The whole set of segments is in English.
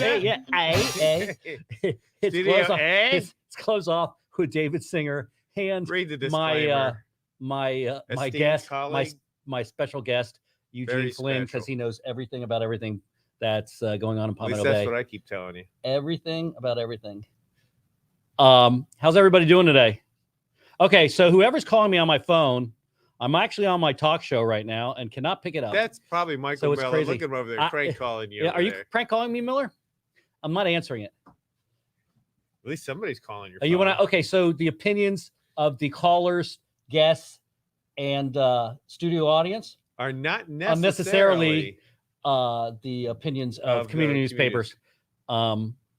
Yeah, it's close off with David Singer and Read the disclaimer. my guest, my special guest, Eugene Flinn, because he knows everything about everything that's going on in Palmetto Bay. That's what I keep telling you. Everything about everything. How's everybody doing today? Okay, so whoever's calling me on my phone, I'm actually on my talk show right now and cannot pick it up. That's probably Michael So it's Miller. crazy. Look at him over there, prank calling you. Yeah, are you prank calling me, Miller? I'm not answering it. At least somebody's calling your phone. You want to? Okay, so the opinions of the callers, guests, and studio audience are not necessarily the opinions of community newspapers,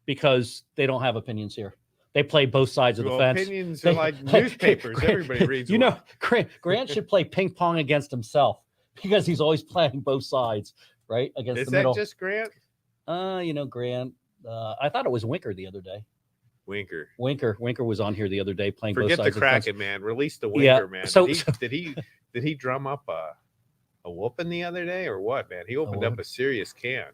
because they don't have opinions here. They play both sides of the fence. Opinions are like newspapers. Everybody reads. You know, Grant should play ping pong against himself because he's always playing both sides, right? Against the middle. Is that just Grant? Grant. I thought it was Winker the other day. Winker was on here the other day playing both sides. Forget the Kraken, man. Release the Winker, man. Did he drum up a whooping the other day or what, man? He opened up a serious can.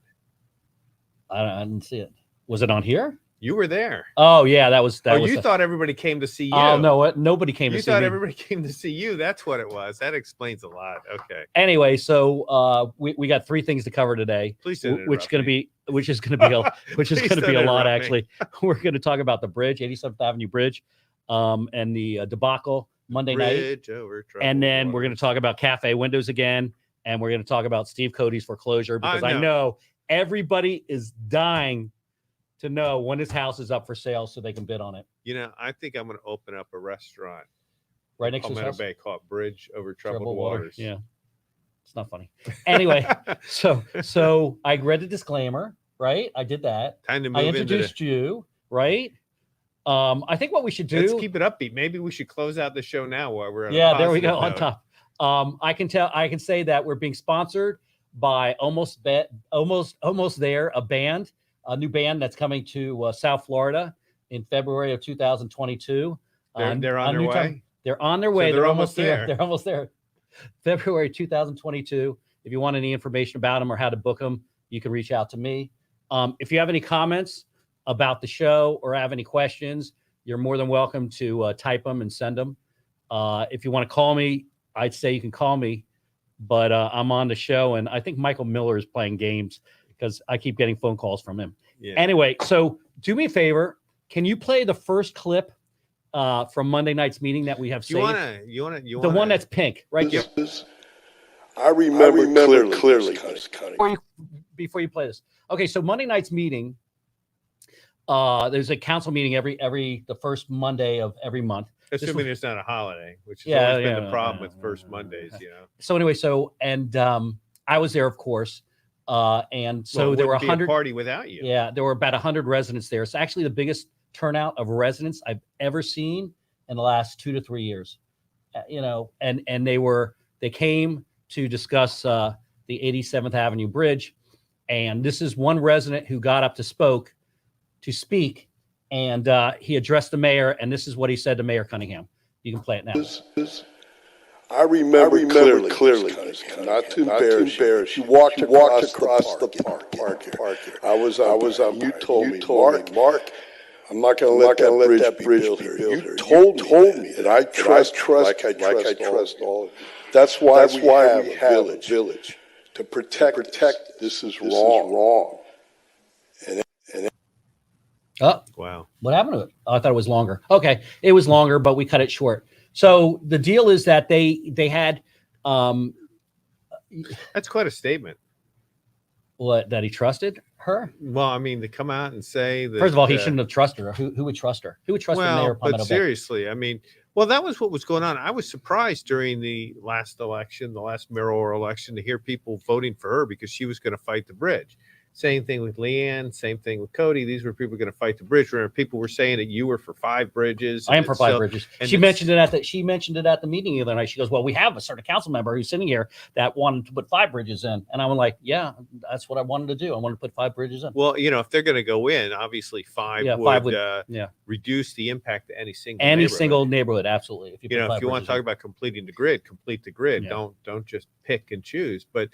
I didn't see it. Was it on here? You were there. Oh yeah, that was. You thought everybody came to see you? Oh no, nobody came to see me. You thought everybody came to see you. That's what it was. That explains a lot. Okay. Anyway, so we got 3 things to cover today. Please don't which is going to be a lot actually. We're going to talk about the bridge, 87th Avenue Bridge, and the debacle Monday night. And then we're going to talk about cafe windows again, and we're going to talk about Steve Cody's foreclosure because I know everybody is dying to know when his house is up for sale so they can bid on it. I think I'm going to open up a restaurant right next to Palmetto Bay called Bridge Over Troubled Waters. Yeah. It's not funny. Anyway, so I read the disclaimer, right? I did that. Time to move. I introduced you, right? I think what we should do. Let's keep it upbeat. Maybe we should close out the show now while we're there we go on top. I can say that we're being sponsored by Almost There, a new band that's coming to South Florida in February of 2022. They're on their way. They're on their way. So they're almost there. They're almost there. February 2022. If you want any information about them or how to book them, you can reach out to me. If you have any comments about the show or have any questions, you're more than welcome to type them and send them. If you want to call me, I'd say you can call me, but I'm on the show, and I think Michael Miller is playing games because I keep getting phone calls from him. Yeah. Anyway, so do me a favor. Can you play the first clip from Monday night's meeting that we have saved? You want to the one that's pink, right? I remember clearly. Before you play this. Okay, so Monday night's meeting, there's a council meeting the first Monday of every month. Assuming it's not a holiday, which has always been the problem with first Mondays, So anyway, I was there, of course. And so there were 100 party without you. Yeah, there were about 100 residents there. It's actually the biggest turnout of residents I've ever seen in the last 2 to 3 years. And they came to discuss the 87th Avenue Bridge, and this is one resident who got up to speak, and he addressed the mayor, and this is what he said to Mayor Cunningham. You can play it now. I remember clearly. Not to embarrass you. You walked across the park here. I was you told me, Mark, I'm not going to let that bridge be built here. You told me that I trust like I trust all of you. That's why we have a village to protect. This is wrong. Oh, wow. What happened to it? Oh, I thought it was longer. Okay. It was longer, but we cut it short. So the deal is that they had that's quite a statement. What, that he trusted her? Well, I mean, to come out and say that. First of all, he shouldn't have trusted her. Who would trust her? Who would trust the mayor of Palmetto Bay? But seriously, I mean, well, that was what was going on. I was surprised during the last election, the last mayoral election, to hear people voting for her because she was going to fight the bridge. Same thing with Leanne, same thing with Cody. These were people going to fight the bridge. Remember, people were saying that you were for 5 bridges. I am for 5 bridges. She mentioned it at the meeting the other night. She goes, "Well, we have a certain council member who's sitting here that wanted to put 5 bridges in." And I was like, "Yeah, that's what I wanted to do. I wanted to put 5 bridges in." Well, if they're going to go in, obviously 5 would reduce the impact to any single neighborhood. Absolutely. If you want to talk about completing the grid, complete the grid. Yeah. Don't just pick and choose. But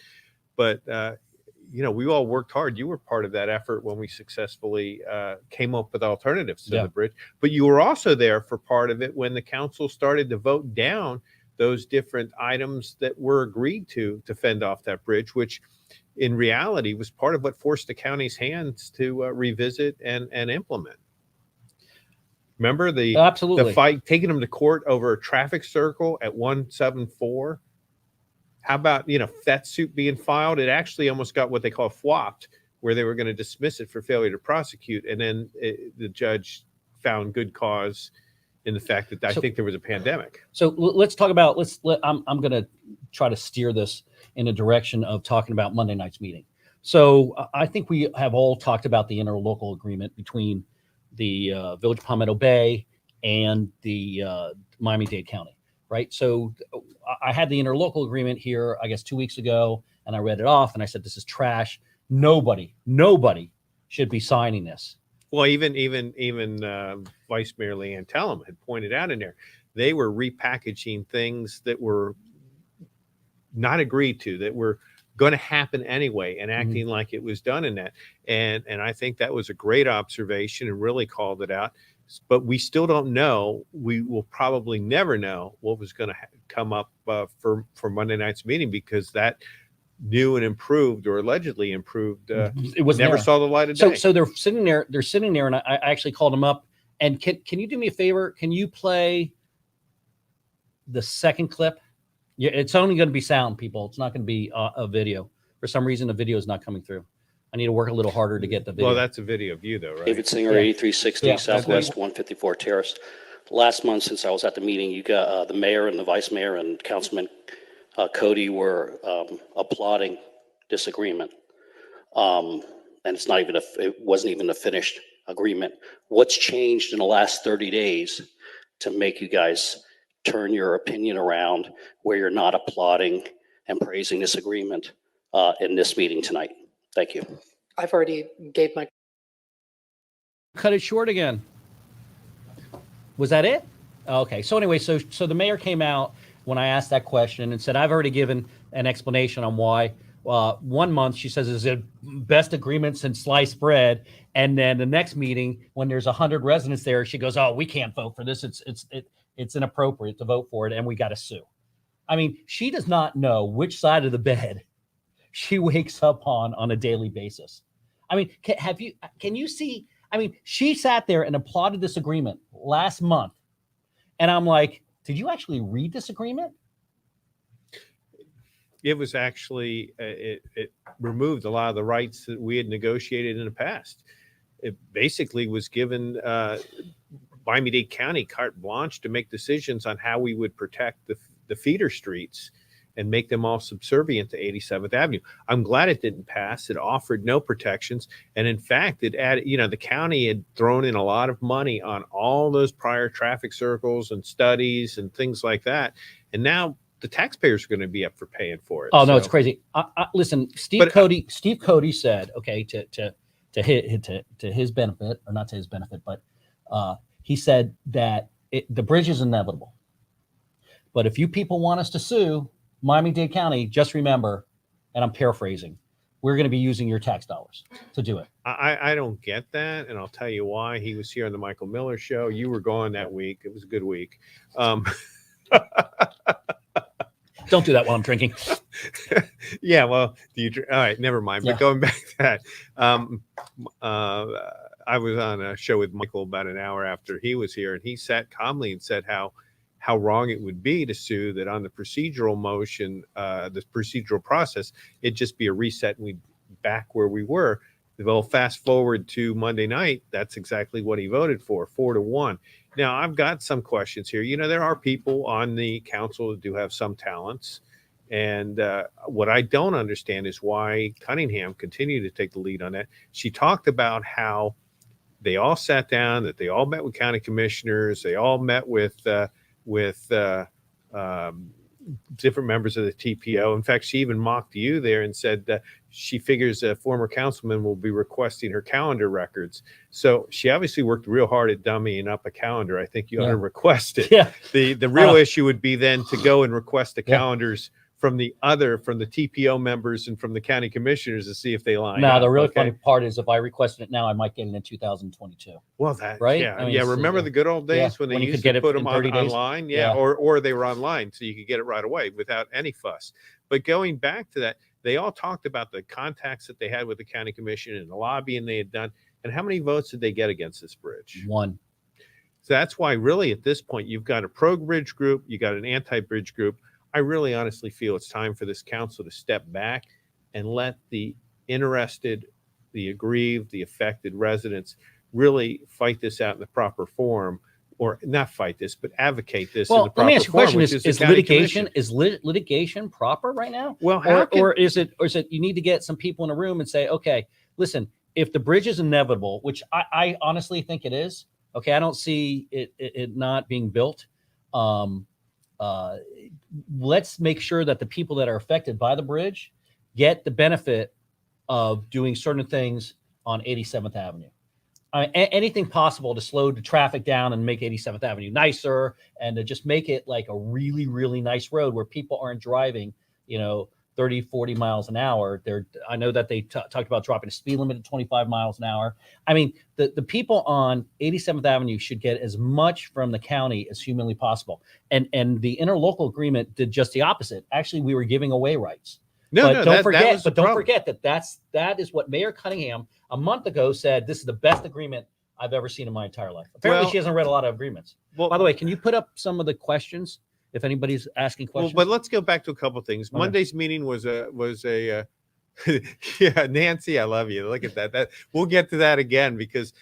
we all worked hard. You were part of that effort when we successfully came up with alternatives to the bridge, but you were also there for part of it when the council started to vote down those different items that were agreed to fend off that bridge, which in reality was part of what forced the county's hands to revisit and implement. Remember the fight, taking them to court over a traffic circle at 174? How about, that suit being filed? It actually almost got what they call FWAPed, where they were going to dismiss it for failure to prosecute. And then the judge found good cause in the fact that I think there was a pandemic. So let's talk about, I'm going to try to steer this in a direction of talking about Monday night's meeting. So I think we have all talked about the interlocal agreement between the Village of Palmetto Bay and the Miami-Dade County, right? So I had the interlocal agreement here, I guess 2 weeks ago, and I read it off and I said, this is trash. Nobody should be signing this. Well, even Vice Mayor Leanne Tellum had pointed out in there, they were repackaging things that were not agreed to, that were going to happen anyway, and acting like it was done in that. And I think that was a great observation and really called it out. But we still don't know. We will probably never know what was going to come up for Monday night's meeting, because that new and improved, or allegedly improved, it was never saw the light of day. So they're sitting there. And I actually called them up. And can you do me a favor? Can you play the second clip? Yeah, it's only going to be sound, people. It's not going to be a video. For some reason, the video is not coming through. I need to work a little harder to get the video. Well, that's a video view, though, right? David Singer, 8360 Southwest 154 Terrace. Last month, since I was at the meeting, you got the mayor and the vice mayor and Councilman Cody were applauding this agreement. And it wasn't even a finished agreement. What's changed in the last 30 days to make you guys turn your opinion around, where you're not applauding and praising this agreement in this meeting tonight? Thank you. I've already gave my. Cut it short again. Was that it? Okay. So anyway, so the mayor came out when I asked that question and said, I've already given an explanation on why. 1 month, she says, is the best agreement since sliced bread. And then the next meeting, when there's 100 residents there, she goes, oh, we can't vote for this. It's inappropriate to vote for it, and we got to sue. I mean, she does not know which side of the bed she wakes up on a daily basis. I mean, can you see? I mean, she sat there and applauded this agreement last month, and I'm like, did you actually read this agreement? It was actually, it removed a lot of the rights that we had negotiated in the past. It basically was given Miami-Dade County carte blanche to make decisions on how we would protect the feeder streets and make them all subservient to 87th Avenue. I'm glad it didn't pass. It offered no protections. And in fact, it added, the county had thrown in a lot of money on all those prior traffic circles and studies and things like that. And now the taxpayers are going to be up for paying for it. Oh, no, it's crazy. Listen, Steve Cody said, okay, to his benefit, or not to his benefit, but he said that the bridge is inevitable. But if you people want us to sue Miami-Dade County, just remember, and I'm paraphrasing, we're going to be using your tax dollars to do it. I don't get that, and I'll tell you why. He was here on the Michael Miller show. You were gone that week. It was a good week. Don't do that while I'm drinking. Yeah, well, all right, never mind. But going back to that, I was on a show with Michael about an hour after he was here, and he sat calmly and said how wrong it would be to sue, that on the procedural motion, the procedural process, it'd just be a reset and we'd back where we were. Well, fast forward to Monday night, that's exactly what he voted for, 4-1. Now, I've got some questions here. There are people on the council that do have some talents. And what I don't understand is why Cunningham continued to take the lead on that. She talked about how they all sat down, that they all met with county commissioners, they all met with different members of the TPO. In fact, she even mocked you there and said that she figures a former councilman will be requesting her calendar records. So she obviously worked real hard at dummying up a calendar. I think you ought to request it. Yeah. The real issue would be then to go and request the calendars from the TPO members and from the county commissioners to see if they line Now, up. the really okay? funny part is if I requested it now, I might get it in 2022. Well, that Right? yeah, I mean, yeah. it's, Remember the good old days yeah, when they when you used could get to it put in them 30 days? online, Yeah. or they were online, so you could get it right away without any fuss. But going back to that, they all talked about the contacts that they had with the county commission and the lobbying they had done, and how many votes did they get against this bridge? One. So that's why, really, at this point, you've got a pro-bridge group, you got an anti-bridge group. I really honestly feel it's time for this council to step back and let the interested, the aggrieved, the affected residents really fight this out in the proper forum, or not fight this, but advocate this in the Well, proper let me ask you a form, question: which Is the county litigation commission. litigation proper right now? Well, how or is it you need to get some people in a room and say, okay, listen, if the bridge is inevitable, which I honestly think it is, okay, I don't see it not being built. Let's make sure that the people that are affected by the bridge get the benefit of doing certain things on 87th Avenue. Anything possible to slow the traffic down and make 87th Avenue nicer, and to just make it like a really, really nice road where people aren't driving, 30, 40 miles an hour. I know that they talked about dropping the speed limit to 25 miles an hour. I mean, the people on 87th Avenue should get as much from the county as humanly possible. And the interlocal agreement did just the opposite. Actually, we were giving away rights. Don't forget that is what Mayor Cunningham a month ago said. This is the best agreement I've ever seen in my entire life. Apparently, she hasn't read a lot of agreements. Well, by the way, can you put up some of the questions if anybody's asking questions? Well, but let's go back to a couple of things. Okay. Monday's meeting was a yeah, Nancy, I love you. Look at that. We'll get to that again because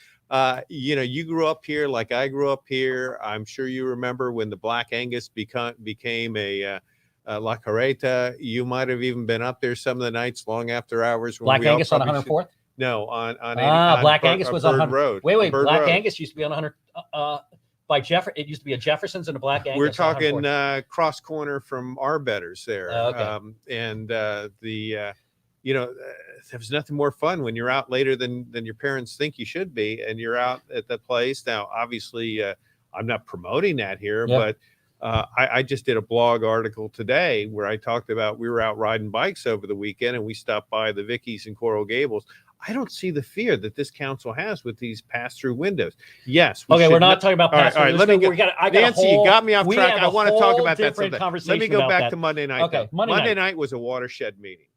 you grew up here like I grew up here. I'm sure you remember when the Black Angus became a La Carreta. You might have even been up there some of the nights long after hours. When Black Angus on 104th? No, on Black Angus was on 100 Road. Wait, Black Road. Angus used to be on 100 by It used to be a Jefferson's and a Black Angus. We're talking cross corner from Arbetters there. Okay. There's nothing more fun when you're out later than your parents think you should be, and you're out at that place. Now, obviously, I'm not promoting that here, but I just did a blog article today where I talked about we were out riding bikes over the weekend and we stopped by the Vickies in Coral Gables. I don't see the fear that this council has with these pass-through windows. Yes. We're not talking about pass-through. All right, let me go. Nancy, you got me off track. I want to talk about that someday. Let me go back to Monday night. Okay, Monday night was a watershed meeting.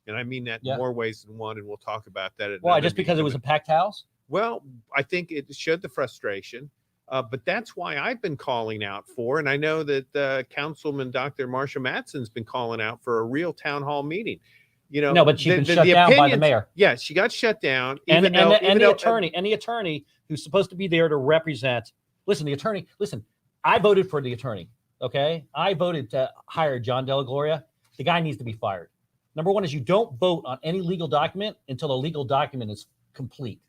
And I mean that in more ways than one, and we'll talk about that. Why? Just because it was a packed house? Well, I think it showed the frustration. But that's why I've been calling out for, and I know that Councilman Dr. Marsha Matson's been calling out for a real town hall meeting. No, but she's been shut down by the mayor. Yeah, she got shut down. And the attorney who's supposed to be there to represent. Listen, I voted for the attorney. Okay, I voted to hire John Della Gloria. The guy needs to be fired. Number one is you don't vote on any legal document until the legal document is complete.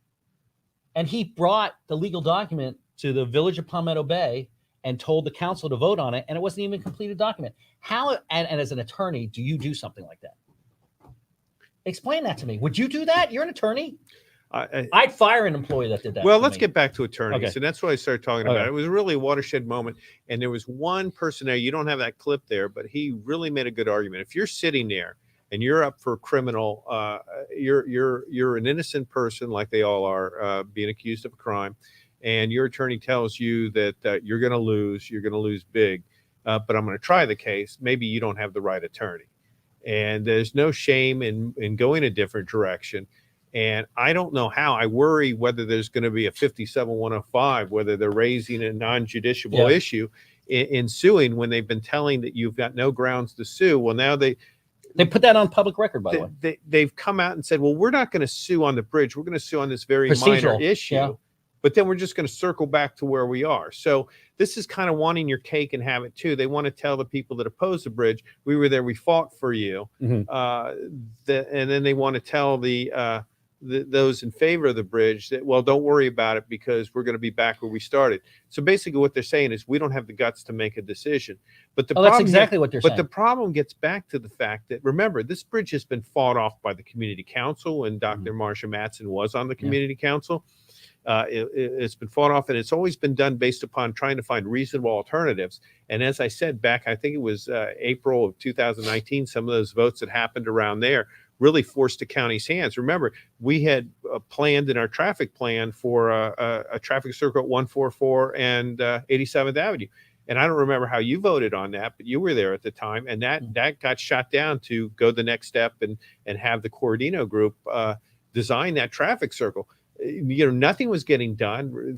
And he brought the legal document to the Village of Palmetto Bay and told the council to vote on it, and it wasn't even a completed document. How, and as an attorney, do you do something like that? Explain that to me. Would you do that? You're an attorney. I'd fire an employee that did that. Well, let's get back to attorneys. Okay. And that's what I started talking about. It was really a watershed moment. And there was one person there. You don't have that clip there, but he really made a good argument. If you're sitting there and you're up for criminal, you're an innocent person like they all are, being accused of a crime. And your attorney tells you that you're going to lose big, but I'm going to try the case. Maybe you don't have the right attorney. And there's no shame in going a different direction. And I don't know how. I worry whether there's going to be a 57105, whether they're raising a non-judiciable issue in suing when they've been telling that you've got no grounds to sue. Well, now they put that on public record, by the way. They've come out and said, well, we're not going to sue on the bridge. We're going to sue on this very Procedural minor issue. Yeah. But then we're just going to circle back to where we are. So this is kind of wanting your cake and have it too. They want to tell the people that oppose the bridge, we were there, we fought for you. Mm-hmm. And then they want to tell those in favor of the bridge that, well, don't worry about it because we're going to be back where we started. So basically what they're saying is we don't have the guts to make a decision. But that's exactly what they're saying. But the problem gets back to the fact that, remember, this bridge has been fought off by the community council, and Dr. Marsha Matson was on the community council. It's been fought off, and it's always been done based upon trying to find reasonable alternatives. And as I said back, I think it was April of 2019, some of those votes that happened around there really forced the county's hands. Remember, we had planned in our traffic plan for a traffic circle at 144 and 87th Avenue. And I don't remember how you voted on that, but you were there at the time, and that got shot down to go the next step and have the Corodino group design that traffic circle. Nothing was getting done.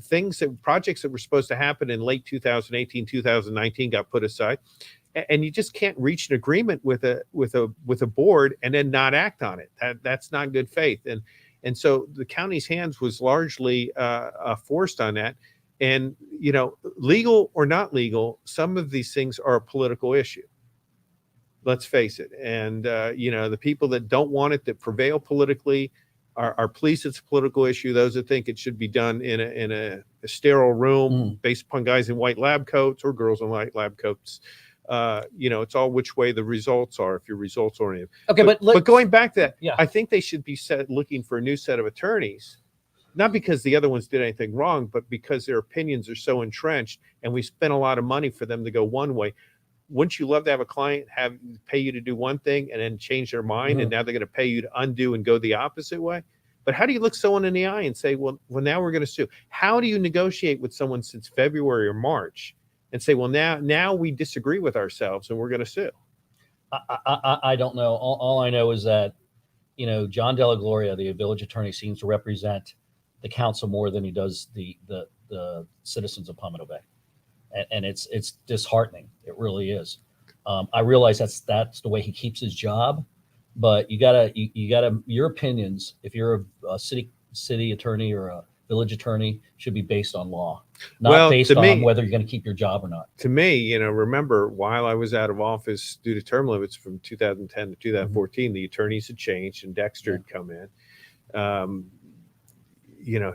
Projects that were supposed to happen in late 2018, 2019 got put aside. And you just can't reach an agreement with a board and then not act on it. That's not good faith. And so the county's hands was largely forced on that. And legal or not legal, some of these things are a political issue. Let's face it. And the people that don't want it, that prevail politically, are pleased it's a political issue. Those that think it should be done in a sterile room based upon guys in white lab coats or girls in white lab coats. It's all which way the results are if you're results oriented. Okay, but going back to that, yeah. I think they should be looking for a new set of attorneys, not because the other ones did anything wrong, but because their opinions are so entrenched, and we spent a lot of money for them to go one way. Wouldn't you love to have a client pay you to do one thing and then change their mind, and now they're going to pay you to undo and go the opposite way? But how do you look someone in the eye and say, well, now we're going to sue? How do you negotiate with someone since February or March and say, well, now we disagree with ourselves and we're going to sue? I don't know. All I know is that, John Della Gloria, the village attorney, seems to represent the council more than he does the citizens of Palmetto Bay. And it's disheartening. It really is. I realize that's the way he keeps his job, but you gotta your opinions, if you're a city attorney or a village attorney, should be based on law, not based on whether you're going to keep your job or not. To me, remember, while I was out of office due to term limits from 2010 to 2014, the attorneys had changed and Dexter had come in.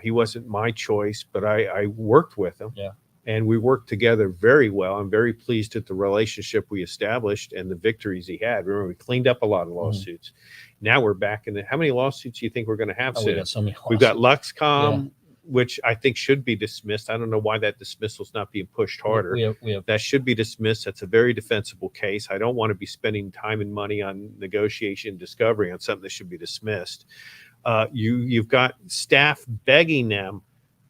He wasn't my choice, but I worked with him. Yeah. And we worked together very well. I'm very pleased at the relationship we established and the victories he had. Remember, we cleaned up a lot of lawsuits. Now we're back in how many lawsuits do you think we're going to have soon? We got so many lawsuits. We've got Luxcom, which I think should be dismissed. I don't know why that dismissal is not being pushed harder. We have that should be dismissed. That's a very defensible case. I don't want to be spending time and money on negotiation, discovery on something that should be dismissed. You've got staff begging them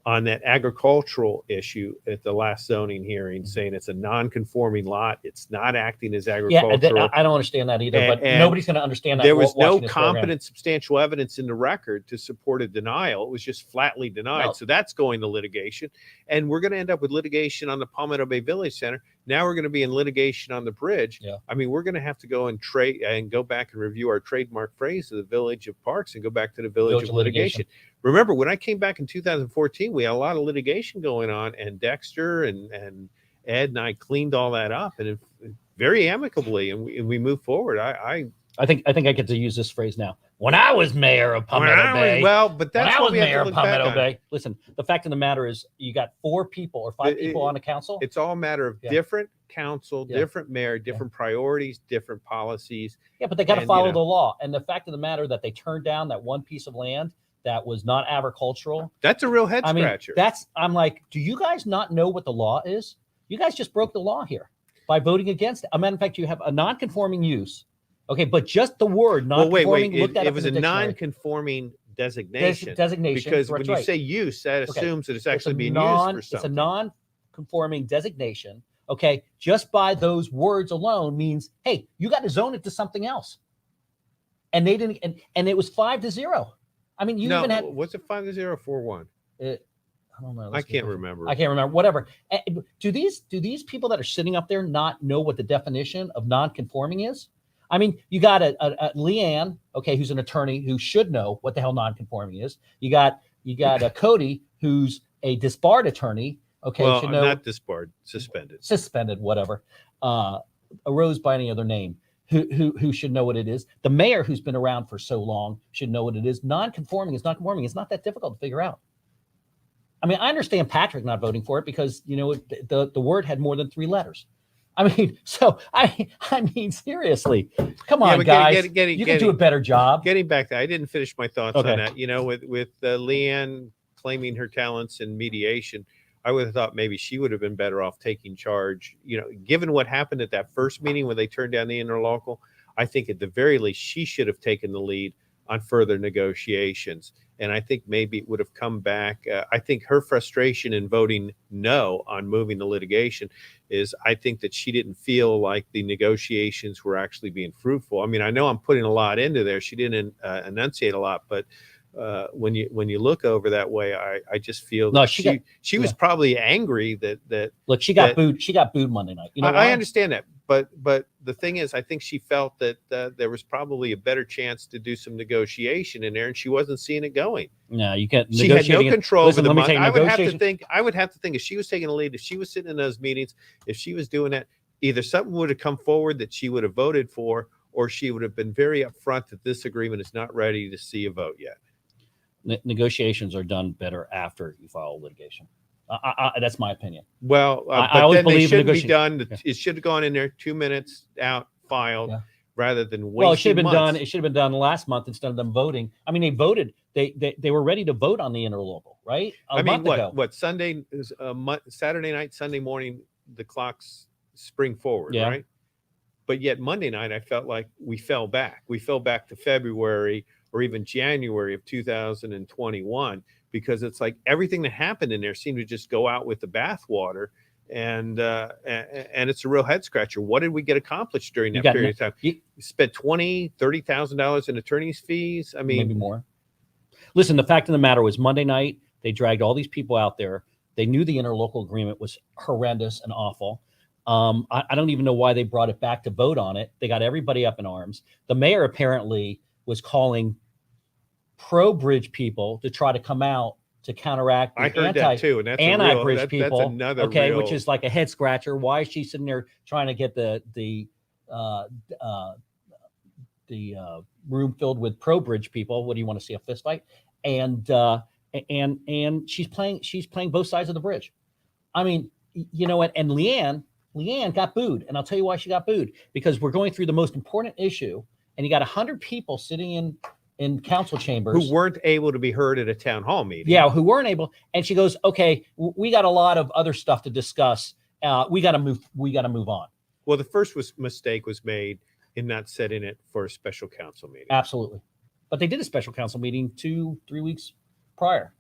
on that agricultural issue at the last zoning hearing, saying it's a non-conforming lot. It's not acting as agricultural. Yeah, I don't understand that either, but nobody's going to understand that. There was no competent, substantial evidence in the record to support a denial. It was just flatly denied. No. So that's going to litigation. And we're going to end up with litigation on the Palmetto Bay Village Center. Now we're going to be in litigation on the bridge. Yeah. I mean, we're going to have to go and go back and review our trademark phrase of the Village of Parks and go back to the Village of Litigation. Remember, when I came back in 2014, we had a lot of litigation going on, and Dexter and Ed and I cleaned all that up, and very amicably, and we moved forward. I think I get to use this phrase now. When I was mayor of Palmetto Bay. But that's what we have to look back on. Bay. Listen, the fact of the matter is, you got 4 people or 5 people on the council. It's all a matter of different council, different mayor, different priorities, different policies. Yeah, but they got to follow the law. And the fact of the matter that they turned down that one piece of land that was not agricultural. That's a real head scratcher. I'm like, do you guys not know what the law is? You guys just broke the law here by voting against it. As a matter of fact, you have a non-conforming use. Okay, but just the word non-conforming. It was a non-conforming designation. Designation. Because when you say use, that assumes that it's actually being used for something. It's a non-conforming designation. Okay, just by those words alone means, hey, you got to zone it to something else. And they didn't, and it was 5-0. I mean, even had. Was it 5-0 or 4-1? I don't know. I can't remember. Whatever. Do these people that are sitting up there not know what the definition of non-conforming is? I mean, you got a Leanne, okay, who's an attorney who should know what the hell non-conforming is. You got a Cody, who's a disbarred attorney, okay, well, should know. Not disbarred, suspended, whatever. Arose by any other name. Who should know what it is. The mayor, who's been around for so long, should know what it is. Non-conforming is non-conforming. It's not that difficult to figure out. I mean, I understand Patrick not voting for it because, the word had more than 3 letters. I mean, seriously, come on, guys. You can do a better job. Getting back there, I didn't finish my thoughts on that. With Leanne claiming her talents in mediation, I would have thought maybe she would have been better off taking charge. Given what happened at that first meeting when they turned down the interlocal, I think at the very least she should have taken the lead on further negotiations. And I think maybe it would have come back. I think her frustration in voting no on moving the litigation is I think that she didn't feel like the negotiations were actually being fruitful. I mean, I know I'm putting a lot into there. She didn't enunciate a lot, but when you look over that way, I just feel that she was probably angry that look, she got booed. She got booed Monday night. I understand that, but the thing is, I think she felt that there was probably a better chance to do some negotiation in there, and she wasn't seeing it going. No, you can't. She had no control over the month. I would have to think if she was taking the lead, if she was sitting in those meetings, if she was doing that, either something would have come forward that she would have voted for, or she would have been very upfront that this agreement is not ready to see a vote yet. Negotiations are done better after you file litigation. That's my opinion. Well, I but always then they believe shouldn't be negotiation. done. It should have gone in there 2 minutes out, filed, rather than wasting Well, it should have been months. done. It should have been done last month instead of them voting. I mean, they voted. They were ready to vote on the interlocal, right? A month ago. What Sunday is Saturday night, Sunday morning, the clocks spring forward, right? But yet Monday night, I felt like we fell back. We fell back to February or even January of 2021, because it's like everything that happened in there seemed to just go out with the bathwater. And it's a real head scratcher. What did we get accomplished during that period of time? You spent $20,000-$30,000 in attorney's fees. I mean, maybe more. Listen, the fact of the matter was Monday night, they dragged all these people out there. They knew the interlocal agreement was horrendous and awful. I don't even know why they brought it back to vote on it. They got everybody up in arms. The mayor apparently was calling pro-bridge people to try to come out to counteract I heard that too, and that's anti-bridge people. That's another which is like a head scratcher. Why is she sitting there trying to get the room filled with pro-bridge people? What do you want to see, a fist fight? And she's playing both sides of the bridge. I mean, you know what? And Leanne got booed, and I'll tell you why she got booed, because we're going through the most important issue, and you got 100 people sitting in council chambers who weren't able to be heard at a town hall meeting. Yeah, who weren't able. And she goes, "Okay, we got a lot of other stuff to discuss. We got to move on." Well, the first mistake was made in not setting it for a special council meeting. Absolutely, but they did a special council meeting 2-3 weeks prior.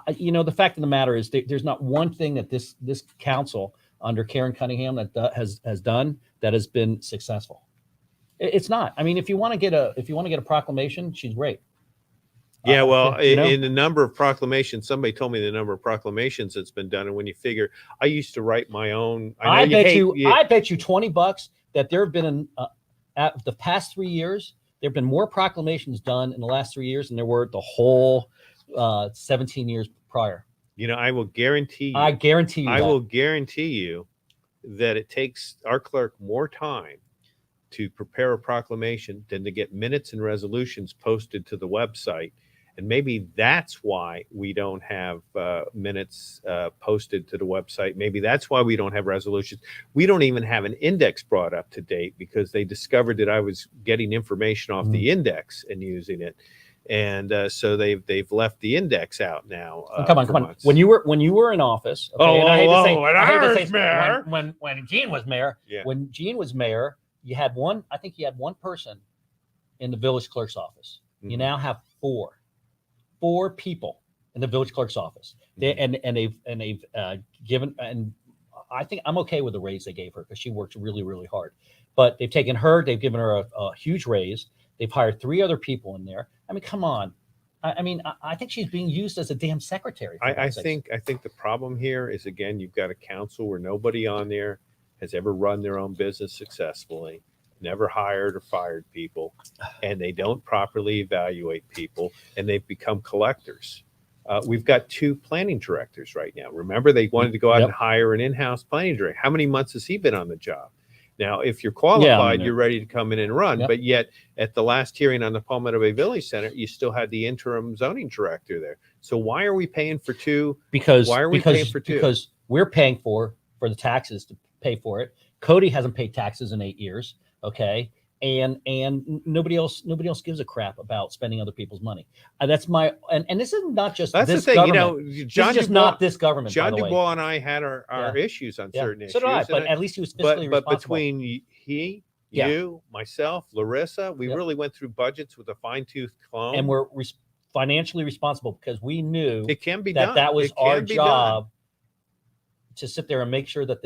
The fact of the matter is, there's not one thing that this council under Karen Cunningham that has done that has been successful. It's not. I mean, if you want to get a proclamation, she's great. Yeah, well, in the number of proclamations, somebody told me the number of proclamations that's been done, and when you figure, I used to write my own. I bet you $20 that there have been at the past 3 years, there have been more proclamations done in the last 3 years than there were the whole 17 years prior. I will guarantee you. I guarantee you. I will guarantee you that it takes our clerk more time to prepare a proclamation than to get minutes and resolutions posted to the website. And maybe that's why we don't have minutes posted to the website. Maybe that's why we don't have resolutions. We don't even have an index brought up to date, because they discovered that I was getting information off the index and using it. And so they've left the index out now. Come on. When you were in office, okay, and I hate to say mayor. When Gene was mayor, when Gene was mayor, you had one person in the village clerk's office. Mm-hmm. You now have four people in the village clerk's office. They've given, and I think I'm okay with the raise they gave her, because she works really, really hard. But they've given her a huge raise. They've hired 3 other people in there. I mean, come on. I think she's being used as a damn secretary. I think the problem here is, again, you've got a council where nobody on there has ever run their own business successfully, never hired or fired people, and they don't properly evaluate people, and they've become collectors. We've got 2 planning directors right now. Remember, they wanted to go out and hire an in-house planning director. How many months has he been on the job? Now, if you're qualified, you're ready to come in and run. But yet, at the last hearing on the Palmetto Bay Village Center, you still had the interim zoning director there. So why are we paying for 2? Because we're paying for the taxes to pay for it. Cody hasn't paid taxes in 8 years. Okay. and nobody else gives a crap about spending other people's money. That's my and this is not just That's this the thing, government. John this is just Dubois, not this government. John by the way. Dubois and I had our issues on certain issues. So did I, but at least he was fiscally responsible. But between you, myself, Larissa, we really went through budgets with a fine-tooth comb. And we're financially responsible because we knew it can be done. That was our job to sit there and make sure that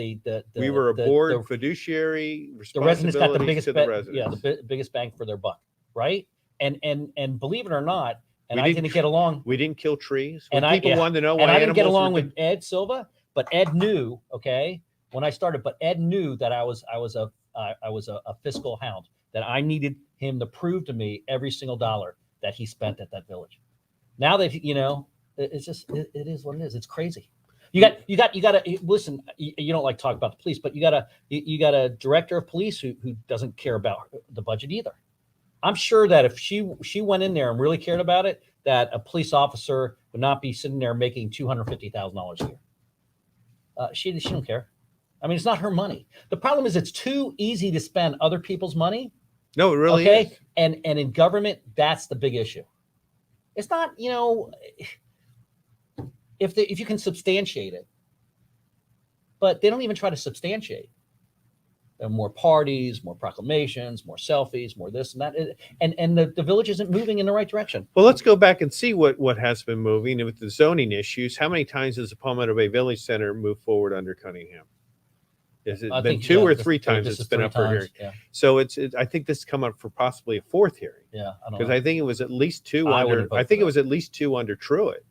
we were a board fiduciary. The residents got the biggest the biggest bang for their buck, right? And believe it or not, and I didn't get along. We didn't kill trees. And people wanted to know why. And I didn't get along with Ed Silva, but Ed knew. Okay, when I started, but Ed knew that I was a fiscal hound, that I needed him to prove to me every single dollar that he spent at that village. Now that it's just it is what it is. It's crazy. You got to listen. You don't like to talk about the police, but you got a director of police who doesn't care about the budget either. I'm sure that if she went in there and really cared about it, that a police officer would not be sitting there making $250,000 a year. She don't care. I mean, it's not her money. The problem is it's too easy to spend other people's money. No, it really is. And in government, that's the big issue. It's not, if you can substantiate it, but they don't even try to substantiate. There are more parties, more proclamations, more selfies, more this and that, and the village isn't moving in the right direction. Well, let's go back and see what has been moving with the zoning issues. How many times has the Palmetto Bay Village Center moved forward under Cunningham? Has it been two or three times it's been up for hearing? Yeah. So I think this has come up for possibly a fourth hearing. Yeah, because I think it was at least two under. I think it was at least two under Truitt,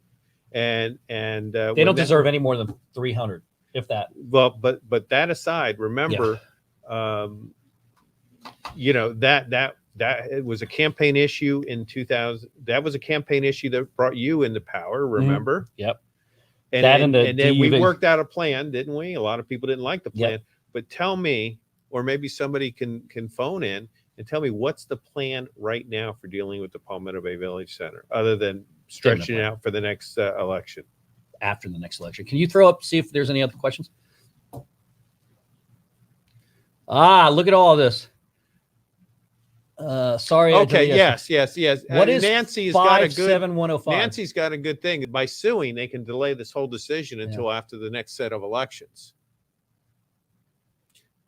and they don't deserve any more than 300, if that. Well, but that aside, remember, that it was a campaign issue in 2000. That was a campaign issue that brought you into power. Remember? Mm-hmm. Yep. And then we worked out a plan, didn't we? A lot of people didn't like the plan. Yep. But tell me, or maybe somebody can phone in and tell me what's the plan right now for dealing with the Palmetto Bay Village Center, other than stretching it out for the next election. After the next election. Can you throw up, see if there's any other questions? Look at all this. Sorry. Okay. Yes. What is Nancy's got a good 57105? Nancy's got a good thing. By suing, they can delay this whole decision until after the next set of elections.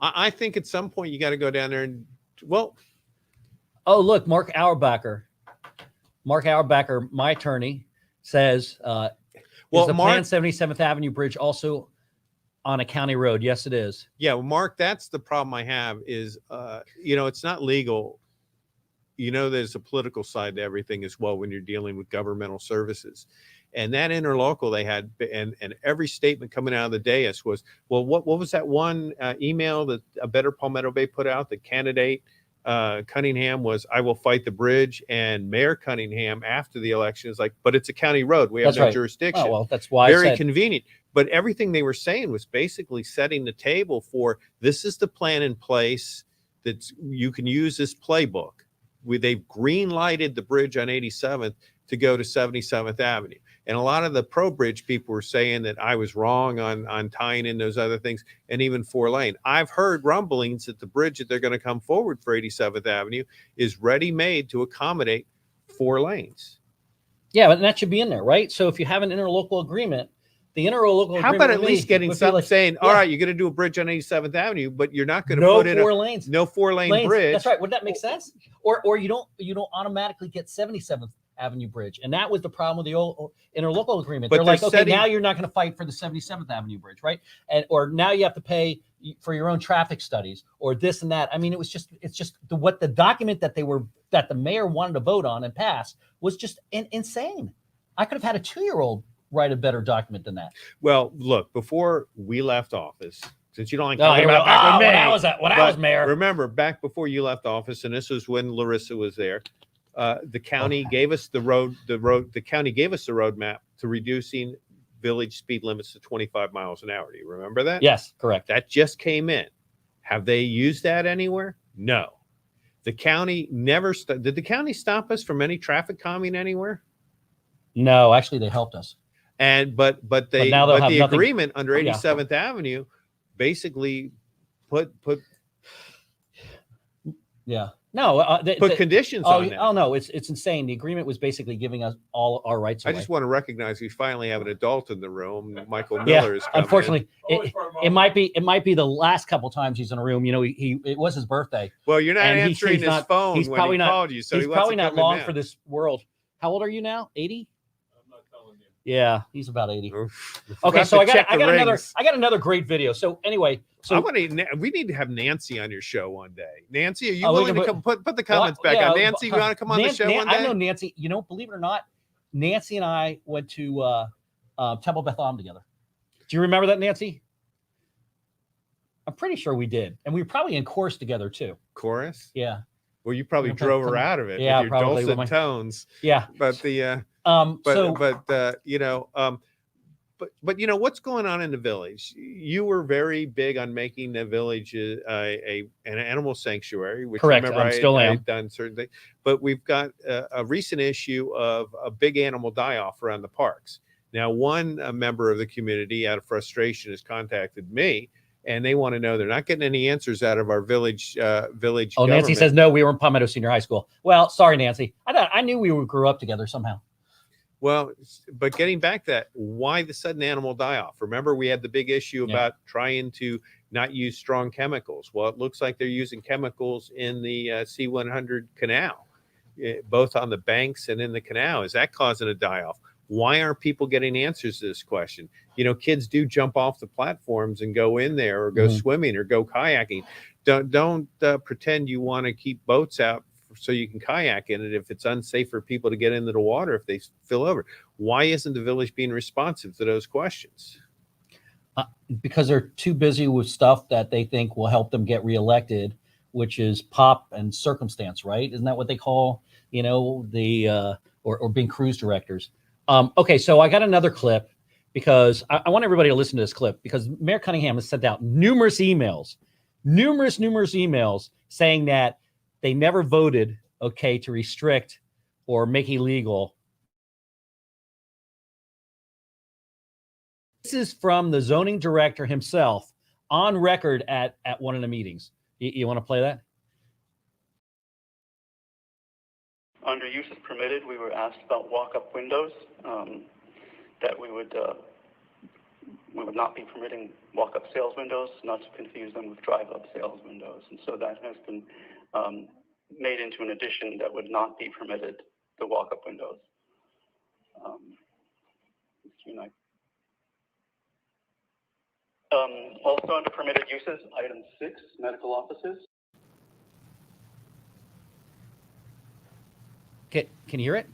I think at some point you got to go down there and Oh, look, Mark Auerbacher, my attorney, says is the planned 77th Avenue Bridge also on a county road? Yes, it is. Yeah, well, Mark, that's the problem I have is it's not legal. There's a political side to everything as well when you're dealing with governmental services. And that interlocal they had, and every statement coming out of the dais was, well, what was that one email that a Better Palmetto Bay put out? The candidate Cunningham was, I will fight the bridge, and Mayor Cunningham after the election is like, but it's a county road. We have no jurisdiction. Oh, well, that's why very convenient. But everything they were saying was basically setting the table for this is the plan in place that you can use this playbook. They've green lighted the bridge on 87th to go to 77th Avenue. And a lot of the pro-bridge people were saying that I was wrong on tying in those other things, and even 4-lane. I've heard rumblings that the bridge that they're going to come forward for 87th Avenue is ready-made to accommodate 4 lanes. Yeah, but that should be in there, right? So if you have an interlocal agreement, the interlocal agreement. How about at least getting something like, saying, all right, you're going to do a bridge on 87th Avenue, but you're not going to put in no 4 lanes. No 4-lane bridge. That's right. Would that make sense? Or you don't automatically get 77th Avenue Bridge. And that was the problem with the old interlocal agreement. But they're like, okay, now you're not going to fight for the 77th Avenue Bridge, right? Or now you have to pay for your own traffic studies or this and that. I mean, it's just what the document that the mayor wanted to vote on and pass was just insane. I could have had a 2-year-old write a better document than that. Well, look, before we left office, since you don't like talking about back with me, when I was mayor. Remember, back before you left office, and this was when Larissa was there, the county gave us the county gave us the roadmap to reducing village speed limits to 25 miles an hour. Do you remember that? Yes, correct. That just came in. Have they used that anywhere? No. The county never did the county stop us from any traffic calming anywhere? No, actually they helped us. But the agreement under 87th Avenue basically put No, Put conditions on that. Oh no, it's insane. The agreement was basically giving us all our rights away. I just want to recognize we finally have an adult in the room. Michael Yeah, Miller is coming unfortunately, in. it might be the last couple times he's in a room. You know, it was his birthday. Well, you're not and answering he's his not- phone he's when probably he not- called you, so he's he wants probably to not come in long now. for this world. How old are you now? 80? Yeah, he's about 80. Oof. We'll Okay, have so to I got check the another rings. great video. So anyway, We need to have Nancy on your show one day. Nancy, are you Oh, we willing can to come? Put the comments back yeah, on. Nancy, you want to come on the show one day? I know Nancy. You know, believe it or not, Nancy and I went to Temple Beth Am together. Do you remember that, Nancy? I'm pretty sure we did, and we were probably in course together too. Chorus? Yeah, Well, you probably Okay, drove her come- out of it yeah, with your probably with dulcet my- tones. yeah. But the but you know what's going on in the village. You were very big on making the village an animal sanctuary, which Correct. remember I've done certain things. But we've got a recent issue of a big animal die-off around the parks. Now, one member of the community, out of frustration, has contacted me, and they want to know they're not getting any answers out of our village. Oh, Nancy government. says no. We were in Palmetto Senior High School. Well, sorry, Nancy. I knew we grew up together somehow. Well, but getting back to that, why the sudden animal die-off? Remember, we had the big issue Yeah. about trying to not use strong chemicals. Well, it looks like they're using chemicals in the C100 canal, both on the banks and in the canal. Is that causing a die-off? Why aren't people getting answers to this question? You know, kids do jump off the platforms and go in there or go swimming or go kayaking. Don't pretend you want to keep boats out so you can kayak in it if it's unsafe for people to get into the water if they fill over. Why isn't the village being responsive to those questions? Because they're too busy with stuff that they think will help them get reelected, which is pop and circumstance, right? Isn't that what they call, you know, the or being cruise directors? Okay, so I got another clip because I want everybody to listen to this clip because Mayor Cunningham has sent out numerous emails saying that they never voted, okay, to restrict or make illegal. This is from the zoning director himself on record at one of the meetings. You want to play that? Under uses permitted, we were asked about walk-up windows, that we would not be permitting walk-up sales windows, not to confuse them with drive-up sales windows. And so that has been made into an addition that would not be permitted, the walk-up windows. Also under permitted uses, item 6, medical offices. Can you hear it?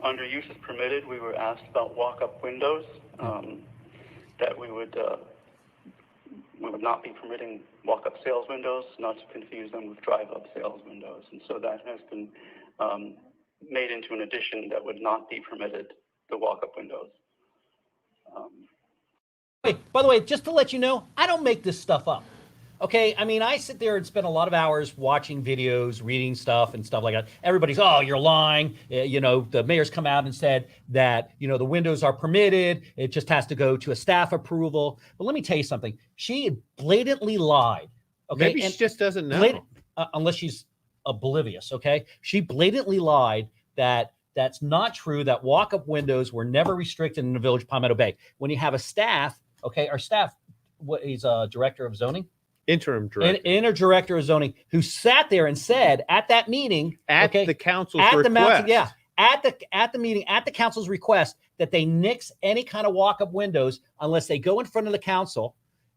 Under uses permitted, we were asked about walk-up windows, that we would not be permitting walk-up sales windows, not to confuse them with drive-up sales windows. And so that has been made into an addition that would not be permitted, the walk-up windows. Wait, by the way, just to let you know, I don't make this stuff up. Okay, I mean, I sit there and spend a lot of hours watching videos, reading stuff and stuff like that. Everybody's, oh, you're lying. You know, the mayor's come out and said that, you know, the windows are permitted. It just has to go to a staff approval. But let me tell you something. She blatantly lied. Okay, Maybe she just doesn't know. Unless she's oblivious. Okay, she blatantly lied that that's not true. That walk-up windows were never restricted in the Village of Palmetto Bay. When you have a staff, okay, our staff, he's a director of zoning. Interim director. Interim director of zoning who sat there and said at that meeting At the council's request. At the meeting, at the council's request, that they nix any kind of walk-up windows unless they go in front of the council.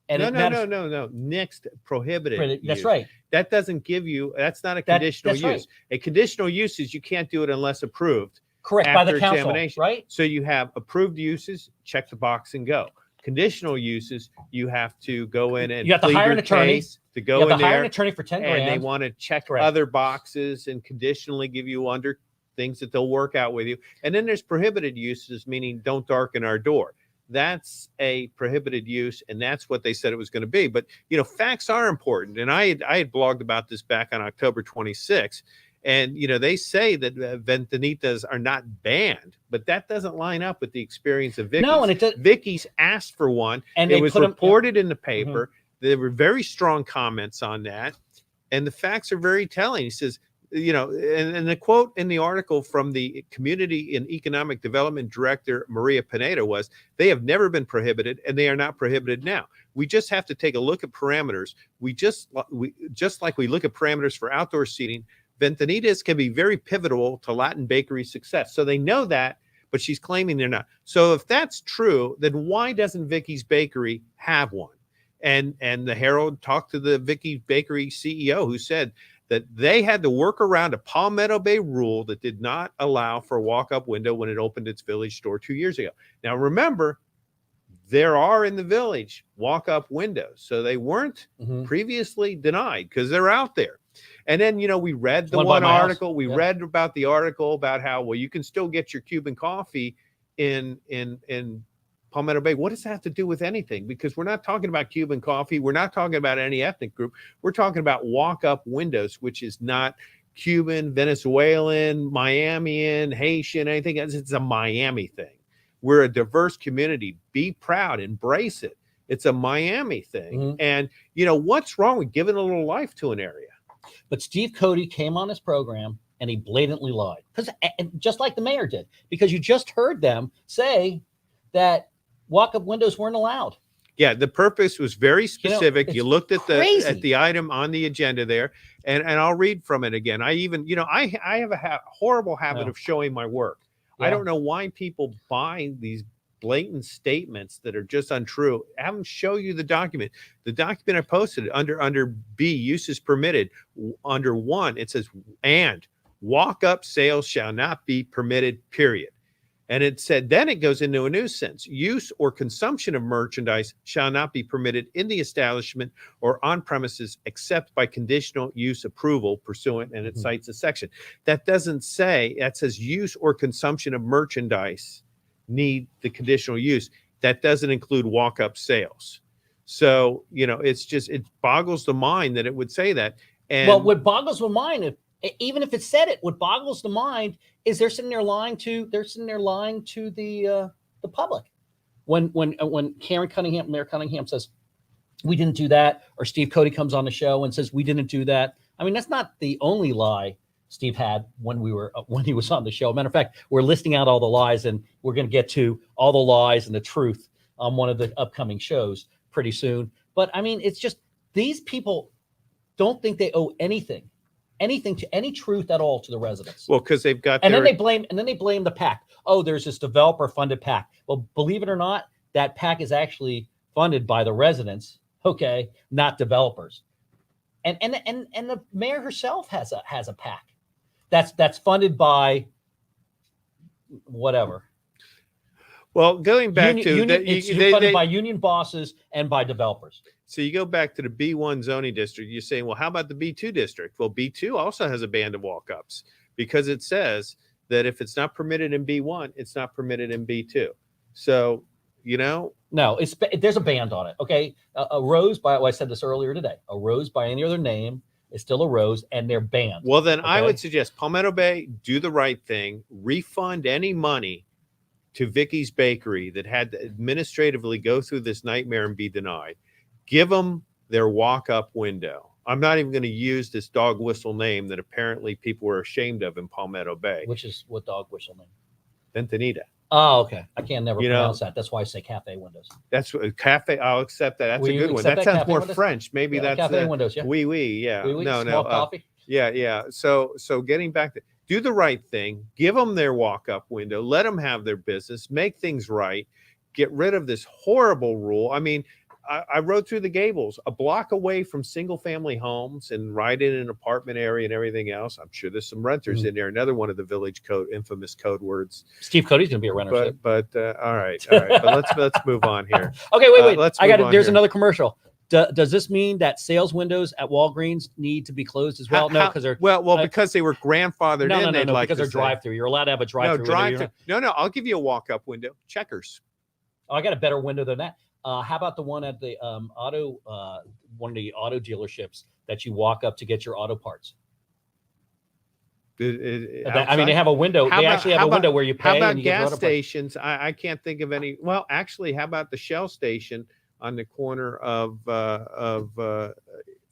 And No. Next prohibited. That's use. right. That doesn't give you. That's not a conditional that's use. right. A conditional use is you can't do it unless approved. Correct, by the after council, examination. right? So you have approved uses, check the box and go. Conditional uses, you have to go in and You have to plead hire your an attorney. case to go You have in to hire there, an attorney for 10 grand. and they want to check Correct. other boxes and conditionally give you under things that they'll work out with you. And then there's prohibited uses, meaning don't darken our door. That's a prohibited use, and that's what they said it was going to be. But you know, facts are important, and I had blogged about this back on October 26th. And, you know, they say that ventanitas are not banned, but that doesn't line up with the experience of Vicky's. No, and it does. Vicky's asked for one, And it they was put 'em- reported in the paper. There were very strong comments on that. And the facts are very telling. He says, and the quote in the article from the Community and Economic Development Director, Maria Pineda, was, they have never been prohibited and they are not prohibited now. We just have to take a look at parameters. We just like we look at parameters for outdoor seating, Ventanitas can be very pivotal to Latin bakery success. So they know that, but she's claiming they're not. So if that's true, then why doesn't Vicky's Bakery have one? And the Herald talked to the Vicky's Bakery CEO, who said that they had to work around a Palmetto Bay rule that did not allow for a walk-up window when it opened its Village store 2 years ago. Now, remember, there are in the Village walk-up windows. So they weren't previously denied because they're out there. And then, we read the one article. We read about the article about how, well, you can still get your Cuban coffee in Palmetto Bay. What does that have to do with anything? Because we're not talking about Cuban coffee. We're not talking about any ethnic group. We're talking about walk-up windows, which is not Cuban, Venezuelan, Miamian, Haitian, anything else. It's a Miami thing. We're a diverse community. Be proud, embrace it. It's a Miami thing. And, what's wrong with giving a little life to an area? But Steve Cody came on his program and he blatantly lied, just like the mayor did, because you just heard them say that walk-up windows weren't allowed. Yeah, the purpose was very specific. You looked at crazy. the item on the agenda there, and I'll read from it again. I even, I have a horrible habit of showing my work. I don't know why people buy these blatant statements that are just untrue. Have them show you the document. The document I posted under B, uses permitted. Under 1, it says, and walk-up sales shall not be permitted, period. And it said, then it goes into a new sentence. Use or consumption of merchandise shall not be permitted in the establishment or on premises except by conditional use approval pursuant, and it cites a section. That doesn't say, that says use or consumption of merchandise need the conditional use. That doesn't include walk-up sales. So, it boggles the mind that it would say that. And well, what boggles the mind, even if it said it, what boggles the mind is they're sitting there lying to the public. When Mayor Cunningham says we didn't do that, or Steve Cody comes on the show and says we didn't do that. I mean, that's not the only lie Steve had when he was on the show. Matter of fact, we're listing out all the lies, and we're going to get to all the lies and the truth on one of the upcoming shows pretty soon. But I mean, it's just these people don't think they owe anything to any truth at all to the residents. Well, because they've got then they blame the PAC. Oh, there's this developer funded PAC. Well, believe it or not, that PAC is actually funded by the residents, okay, not developers. And the mayor herself has a PAC that's funded by whatever. Well, going back it's funded by union bosses and by developers. So you go back to the B1 zoning district, you're saying, well, how about the B2 district? Well, B2 also has a ban of walk-ups because it says that if it's not permitted in B1, it's not permitted in B2. So, no, there's a ban on it. Okay. A rose I said this earlier today, a rose by any other name is still a rose and they're banned. Well, then I would suggest Palmetto Bay, do the right thing, refund any money to Vicky's Bakery that had to administratively go through this nightmare and be denied. Give them their walk-up window. I'm not even going to use this dog whistle name that apparently people were ashamed of in Palmetto Bay. Which is what dog whistle name? Ventanita. Oh, okay. I can't never pronounce that. That's why I say cafe windows. That's what cafe. I'll accept that. That's a good one. That sounds more French. Maybe that's cafe windows. Yeah. Oui. Yeah. Oui. No. Coffee. Yeah. So getting back to do the right thing. Give them their walk-up window. Let them have their business. Make things right. Get rid of this horrible rule. I mean, I rode through the Gables, a block away from single-family homes, and right in an apartment area and everything else. I'm sure there's some renters in there. Another one of the Village code, infamous code words. Steve Cody's gonna be a renter. But all right. But let's move on here. Okay, wait. There's here. another commercial. Does this mean that sales windows at Walgreens need to be closed as well? No, because they're because they were grandfathered in. No, because they're drive-through. You're allowed to have a drive-through. No. I'll give you a walk-up window. Checkers. Oh, I got a better window than that. How about the one at the one of the auto dealerships that you walk up to get your auto parts? They have a window. They actually have a window where you pay. How about and you gas stations? I can't think of any. Well, actually, how about the Shell station on the corner of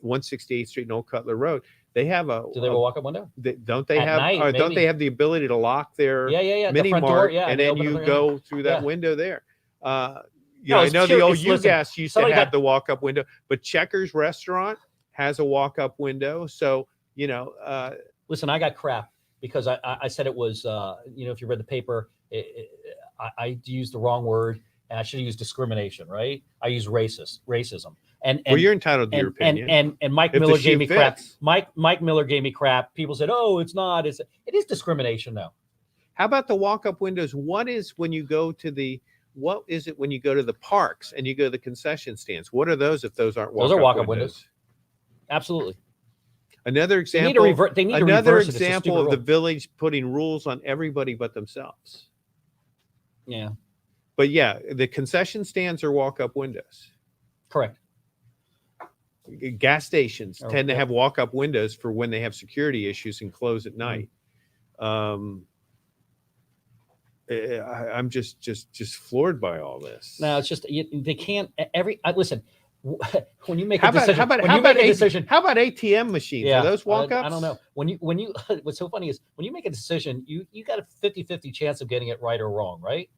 168th Street and Old Cutler Road, they have a. Do they have a walk-up window? Don't they At have? night, Don't maybe. they have the ability to lock their Yeah. The mini front door, mart, yeah, and they then open you it, go through that yeah. window there? No, I it's know the pure- old it's- listen, UGAS used to somebody have got- the walk-up window, but Checkers Restaurant has a walk-up window. So, Listen, I got crap because I said it was, if you read the paper, I used the wrong word, and I should have used discrimination, right? I used racism. And well, you're entitled to your opinion. And Mike If the Miller shoe gave me crap. fits. Mike Miller gave me crap. People said, "Oh, it's not. It is discrimination, though." How about the walk-up windows? What is it when you go to the parks and you go to the concession stands? What are those if those aren't walk-up Those are walk-up windows? Absolutely. Another They example. need to revert. They need to Another reverse it. It's a example stupid of the rule. village putting rules on everybody but themselves. Yeah, But yeah, the concession stands are walk-up windows. correct. Gas stations Oh, tend to yeah. have walk-up windows for when they have security issues and close at night. I'm just floored by all this. No, it's just they can't. Listen. When you make How a about decision, how about when how you make about a decision, how about ATM machines? yeah, Are those walk-ups? I don't know. When you what's so funny is when you make a decision, you got a 50-50 chance of getting it right or wrong, right?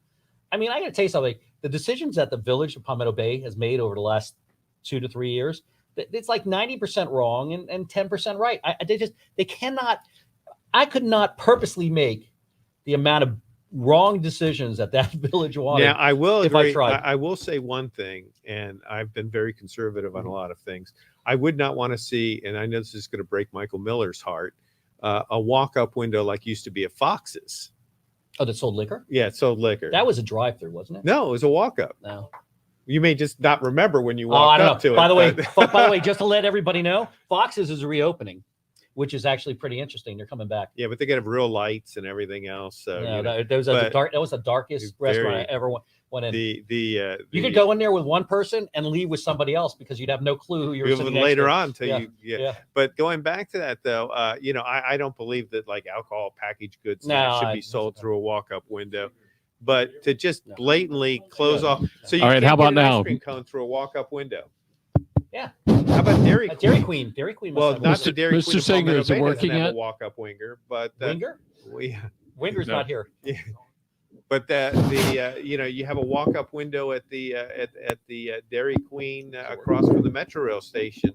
I mean, I got to tell you something. The decisions that the Village of Palmetto Bay has made over the last 2 to 3 years, it's like 90% wrong and 10% right. They cannot. I could not purposely make the amount of wrong decisions that village wanted. Now, I will if I agree. tried. I will say one thing, and I've been very conservative on a lot of things. I would not want to see, and I know this is going to break Michael Miller's heart, a walk-up window like used to be at Fox's. Oh, that sold liquor? Yeah, it sold liquor. That was a drive-through, wasn't it? No, it was a walk-up. No. You may just not remember when you Oh, I walked don't up know. to it. By the way, just to let everybody know, Fox's is reopening, which is actually pretty interesting. They're coming back. Yeah, but they got have real lights and everything else. So Yeah, you know, that was the darkest restaurant I ever went in. You could go in there with one person and leave with somebody else because you'd have no clue who you're sitting next later to. on till Yeah. you. But going back to that though, I don't believe that like alcohol packaged goods should be sold through a walk-up window. But to just blatantly close off, so you All right, can't how get about an ice now? cream cone through a walk-up window. Yeah. How about Dairy Dairy Queen? Dairy Queen. Well, must not have the Dairy Mr. Queen. of Singer, Palmetto is it Bay doesn't working have yet? a walk-up winger, but Winger? Winger's No. not here. but you have a walk-up window at the Dairy Queen across from the Metro Rail station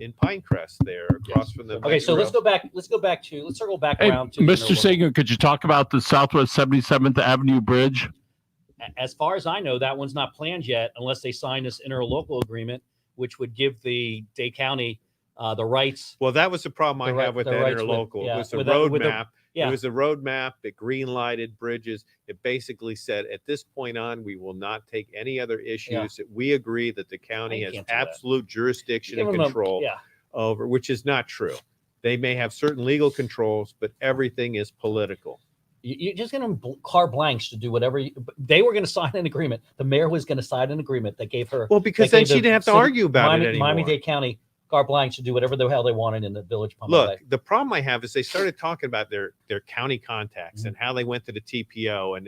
in Pinecrest there across from the Okay, so Metro Rail. let's circle back Hey, around to Mr. Singer, could you talk about the Southwest 77th Avenue Bridge? As far as I know, that one's not planned yet unless they sign this interlocal agreement, which would give the Dade County the rights. Well, that was the problem I have with that interlocal. It was the roadmap. Yeah. It was the roadmap that green lighted bridges. It basically said at this point on, we will not take any other issues that we agree that the county You has can't do that. absolute jurisdiction Give and them a- control yeah. over, which is not true. They may have certain legal controls, but everything is political. You're just going to carte blanche to do whatever they were going to sign an agreement. The mayor was going to sign an agreement that gave her. Well, because that then gave she the didn't have to city- argue about it anymore. Miami-Dade County carte blanche to do whatever the hell they wanted in the Village of Palmetto Look, Bay. the problem I have is they started talking about their county contacts Mm-hmm. and how they went to the TPO and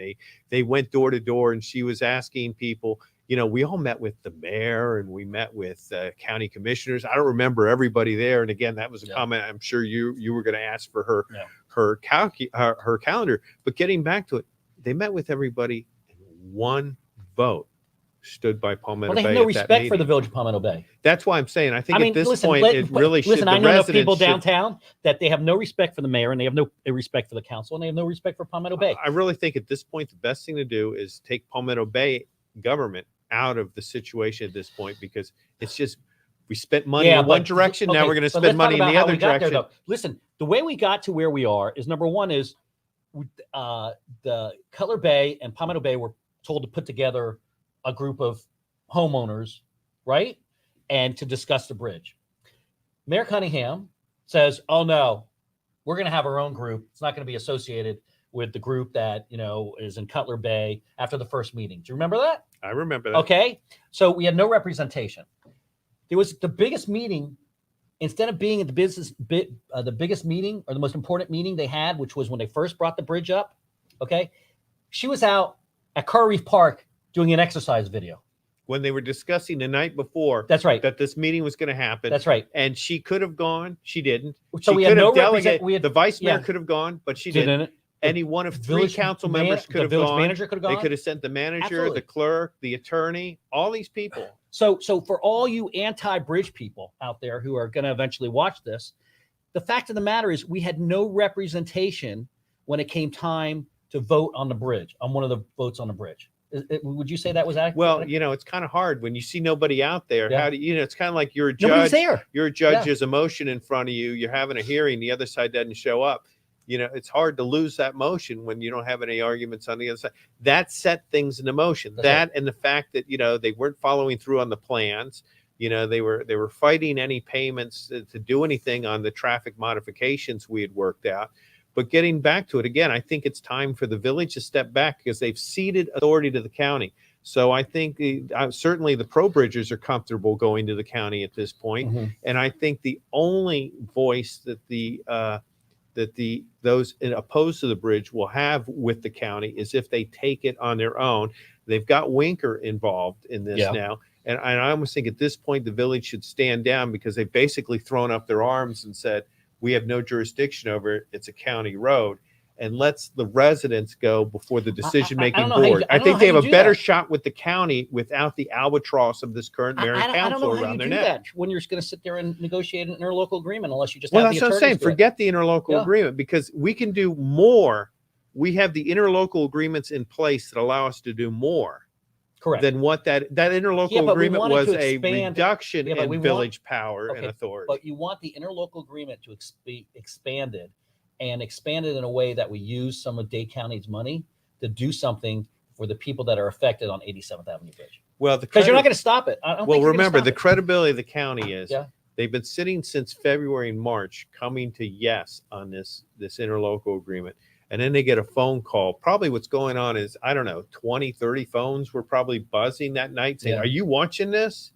they went door to door and she was asking people, we all met with the mayor and we met with county commissioners. I don't remember everybody there. And again, that was a comment I'm sure you were going to ask for her calendar. But getting back to it, they met with everybody in one vote. Stood by Palmetto Well, they Bay have no at that respect for the meeting. Village of Palmetto Bay. That's why I'm saying I think at this listen, point it really should. Listen, the I know enough residents people should- downtown that they have no respect for the mayor and they have no respect for the council and they have no respect for Palmetto Bay. I really think at this point the best thing to do is take Palmetto Bay government out of the situation at this point because it's just we spent money in one direction. Now we're going to but spend let's talk money in about the how other we got there, direction. though. Listen, the way we got to where we are is number one is the Cutler Bay and Palmetto Bay were told to put together a group of homeowners, right? And to discuss the bridge. Mayor Cunningham says, oh no, we're going to have our own group. It's not going to be associated with the group that, is in Cutler Bay after the first meeting. Do you remember that? I remember that. Okay. So we had no representation. There was the biggest meeting, instead of being at the biggest meeting or the most important meeting they had, which was when they first brought the bridge up. Okay. She was out at Coral Reef Park doing an exercise video. when they were discussing the night before That's right. that this meeting was going to happen. That's right. And she could have gone. She didn't. So she we could had no have delegated. we had, the vice mayor yeah. could have gone, but she Didn't didn't. it? Any one of three council members could have the village gone. manager could have gone. They could have sent the manager, Absolutely. the clerk, the attorney, all these people. So for all you anti-bridge people out there who are going to eventually watch this, the fact of the matter is we had no representation when it came time to vote on the bridge, on one of the votes on the bridge. Would you say that was accurate? Well, you know, it's kind of hard when you see nobody out there. Yeah. How do you know? It's kind of like you're a Nobody's judge. there. You're a judge. Yeah. There's a motion in front of you. You're having a hearing. The other side doesn't show up. You know, it's hard to lose that motion when you don't have any arguments on the other side. That set things into motion. That's that and the fact that, you know, they weren't following through on the plans. You know, they were fighting any payments to do anything on the traffic modifications we had worked out. But getting back to it again, I think it's time for the village to step back because they've ceded authority to the county. So I think certainly the pro-bridgers are comfortable going to the county at this point. Mhm. And I think the only voice that those opposed to the bridge will have with the county is if they take it on their own. They've got Winker involved in this now. And I almost think at this point, the village should stand down because they've basically thrown up their arms and said, we have no jurisdiction over it. It's a county road. And lets the residents go before the decision-making board. I think they have a better shot with the county without the albatross of this current mayor and council around their neck. When you're going to sit there and negotiate an interlocal agreement, unless you just Well, have that's the what I'm saying. attorneys do it. Forget the interlocal agreement because we can do more. We have the interlocal agreements in place that allow us to do more. Correct. Than what that interlocal agreement was a reduction in village power and authority. But you want the interlocal agreement to be expanded and expanded in a way that we use some of Dade County's money to do something for the people that are affected on 87th Avenue Bridge. Well, because you're not going to stop it. Well, remember the credibility of the county is they've been sitting since February and March coming to yes on this interlocal agreement. And then they get a phone call. Probably what's going on is, I don't know, 20, 30 phones were probably buzzing that night saying, are you watching this?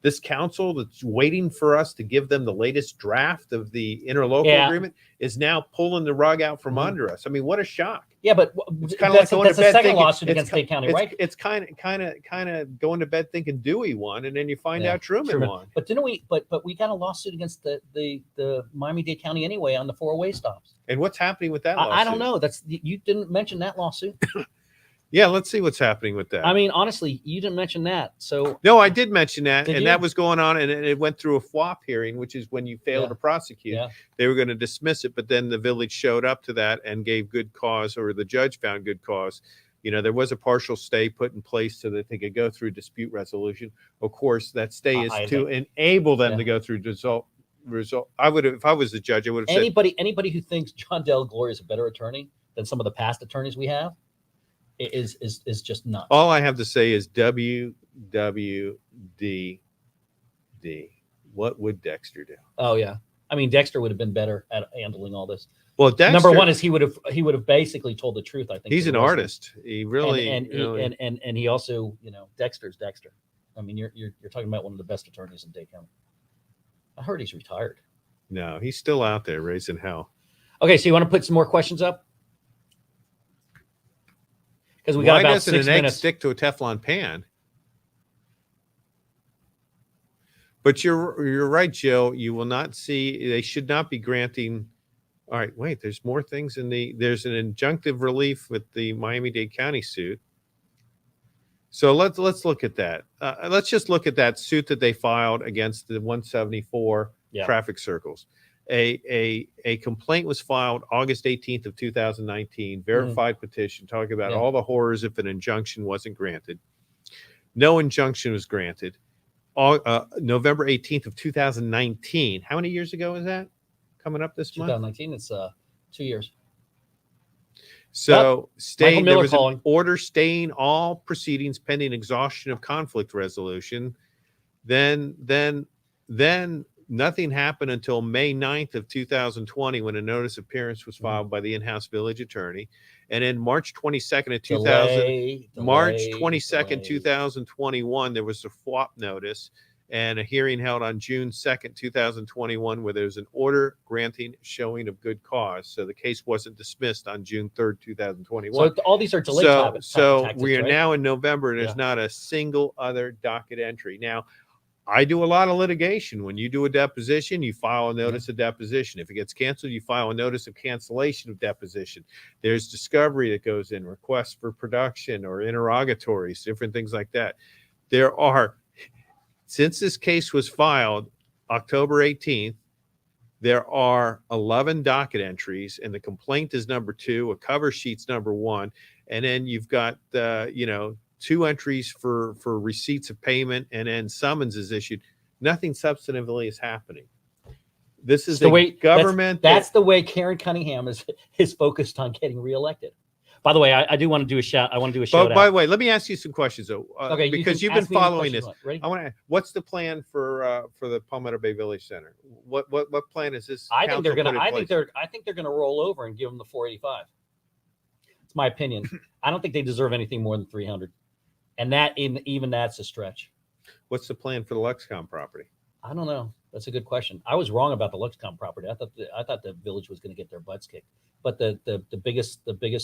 This council that's waiting for us to give them the latest draft of the interlocal agreement is now pulling the rug out from under us. I mean, what a shock. Yeah, but it's kind of like going to bed second thinking, lawsuit against Dade County, right? It's kind of going to bed thinking Dewey won, and then you find out Truman won. But didn't we? But we got a lawsuit against the Miami-Dade County anyway on the 4-way stops. And what's happening with that lawsuit? I don't know. You didn't mention that lawsuit. Yeah, let's see what's happening with that. I mean, honestly, you didn't mention that. So no, I did mention that, and you? that was going on, and it went through a FWAP hearing, which is when you fail to prosecute. Yeah. They were going to dismiss it, but then the village showed up to that and gave good cause, or the judge found good cause. You know, there was a partial stay put in place so that they could go through dispute resolution. Of course, that stay is to enable them to go through result. I would have, if I was the judge, I would have said anybody who thinks John Del Gloria is a better attorney than some of the past attorneys we have is just nuts. All I have to say is WWDD. What would Dexter do? Oh yeah, I mean Dexter would have been better at handling all this. Well, Dexter, number one is he would have basically told the truth. I think he's an artist. He really and he also, you know, Dexter's Dexter. I mean, you're talking about one of the best attorneys in Dade County. I heard he's retired. No, he's still out there raising hell. Okay, so you want to put some more questions up? Because we got about 6 minutes. Why doesn't an egg stick to a Teflon pan? But you're right, Joe. You will not see. They should not be granting. All right, wait. There's more things there's an injunctive relief with the Miami-Dade County suit. So let's look at that. Let's just look at that suit that they filed against the 174 traffic circles. A complaint was filed August 18th of 2019, verified petition talking about all the horrors if an injunction wasn't granted. No injunction was granted. November 18th of 2019. How many years ago is that? Coming up this month? 2019. It's 2 years. So there was calling. An order staying all proceedings pending exhaustion of conflict resolution. Then nothing happened until May 9th of 2020 when a notice of appearance was filed by the in-house village attorney. And then March 22nd of 2021, there was a FWAP notice. and a hearing held on June 2nd, 2021, where there's an order granting showing of good cause. So the case wasn't dismissed on June 3rd, 2021. So all these are delayed So tactics, we are right? now in November, and there's not a single other docket entry. Now, I do a lot of litigation. When you do a deposition, you file a notice of deposition. If it gets canceled, you file a notice of cancellation of deposition. There's discovery that goes in, requests for production or interrogatories, different things like that. There are, since this case was filed October 18th, there are 11 docket entries, and the complaint is number 2, a cover sheet's number 1, and then you've got, 2 entries for receipts of payment, and then summons is issued. Nothing substantively is happening. This is the way government. That's the way Karen Cunningham is focused on getting reelected. By the way, I do want to do a shout. I want to do a shout out. By the way, let me ask you some questions though, okay, because you've been following this. Ready? I want to. What's the plan for the Palmetto Bay Village Center? What plan is this? I think they're gonna. I think place? they're gonna roll over and give them the 485. It's my opinion. I don't think they deserve anything more than 300. And even that's a stretch. What's the plan for the Lexicon property? I don't know. That's a good question. I was wrong about the Lexicon property. I thought the village was going to get their butts kicked. But the biggest they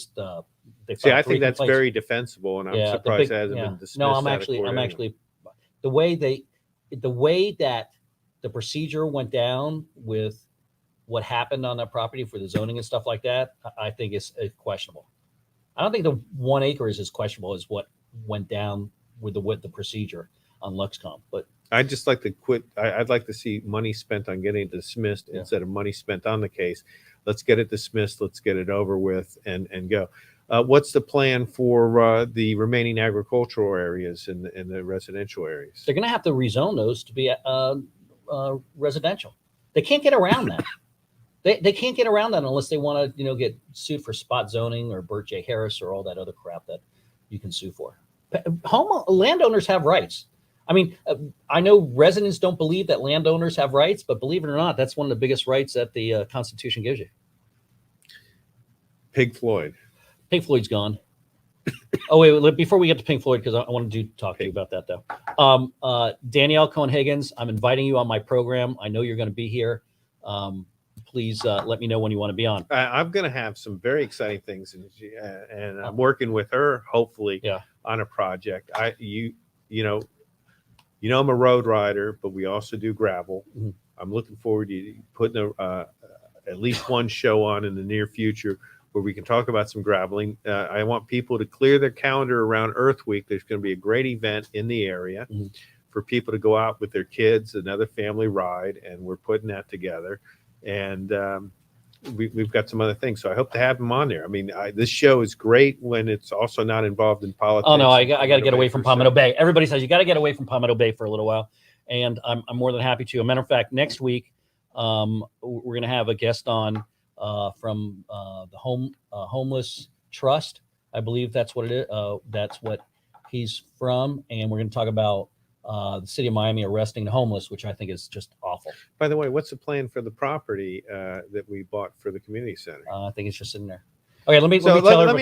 See, I think 3 that's complaints. very defensible, and I'm surprised it hasn't been dismissed. No, I'm actually the way that the procedure went down with what happened on that property for the zoning and stuff like that, I think it's questionable. I don't think the 1 acre is as questionable as what went down with the procedure on Luxcom. But I'd just like to quit. I'd like to see money spent on getting it dismissed instead of money spent on the case. Let's get it dismissed. Let's get it over with and go. What's the plan for the remaining agricultural areas in the residential areas? they're going to have to rezone those to be residential. They can't get around that. They can't get around that unless they want to, get sued for spot zoning or Burt J. Harris or all that other crap that you can sue for. Landowners have rights. I mean, I know residents don't believe that landowners have rights, but believe it or not, that's one of the biggest rights that the Constitution gives you. Pink Floyd. Pink Floyd's gone. Oh, wait, before we get to Pink Floyd, because I want to talk to you about that, though. Danielle Cohen-Higgins, I'm inviting you on my program. I know you're going to be here. Please let me know when you want to be on. I'm going to have some very exciting things, and I'm working with her, hopefully, on a project. I'm a road rider, but we also do gravel. Mm-hmm. I'm looking forward to putting at least one show on in the near future where we can talk about some graveling. I want people to clear their calendar around Earth Week. There's going to be a great event in the area for people to go out with their kids, another family ride, and we're putting that together. And we've got some other things. So I hope to have them on there. I mean, this show is great when it's also not involved in politics. Oh, no, I got to get away from Palmetto Bay. Everybody says you got to get away from Palmetto Bay for a little while. And I'm more than happy to. As a matter of fact, next week, we're going to have a guest on from the Homeless Trust. I believe that's what it is. That's what he's from. And we're going to talk about the city of Miami arresting the homeless, which I think is just awful. By the way, what's the plan for the property that we bought for the community center? I think it's just in there. Okay, let me